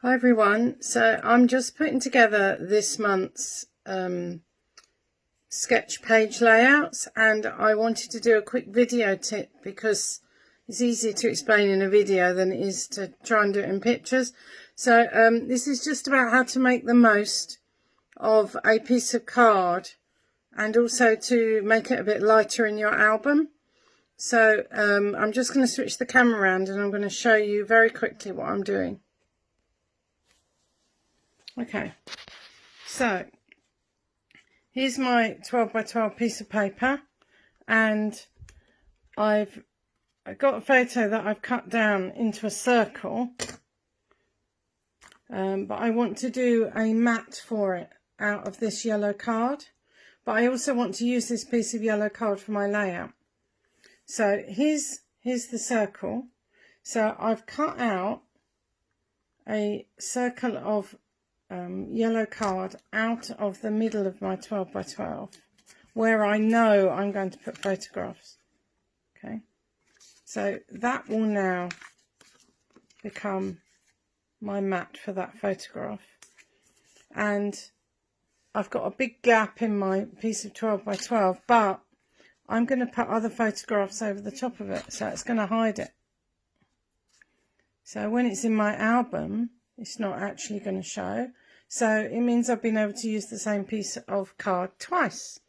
Hi everyone, so I'm just putting together this month's sketch page layouts, and I wanted to do a quick video tip because it's easier to explain in a video than it is to try and do it in pictures. So this is just about how to make the most of a piece of card and also to make it a bit lighter in your album. So I'm just going to switch the camera around and I'm going to show you very quickly what I'm doing. Okay, so here's my 12 by 12 piece of paper, and I've got a photo that I've cut down into a circle, but I want to do a mat for it out of this yellow card, but I also want to use this piece of yellow card for my layout. So here's the circle. So I've cut out a circle of yellow card out of the middle of my 12 by 12 where I know I'm going to put photographs. Okay, so that will now become my mat for that photograph, and I've got a big gap in my piece of 12 by 12, but I'm going to put other photographs over the top of it, so it's going to hide it. So when it's in my album, it's not actually going to show. So it means I've been able to use the same piece of card twice.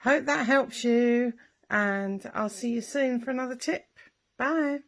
Hope that helps you, and I'll see you soon for another tip. Bye.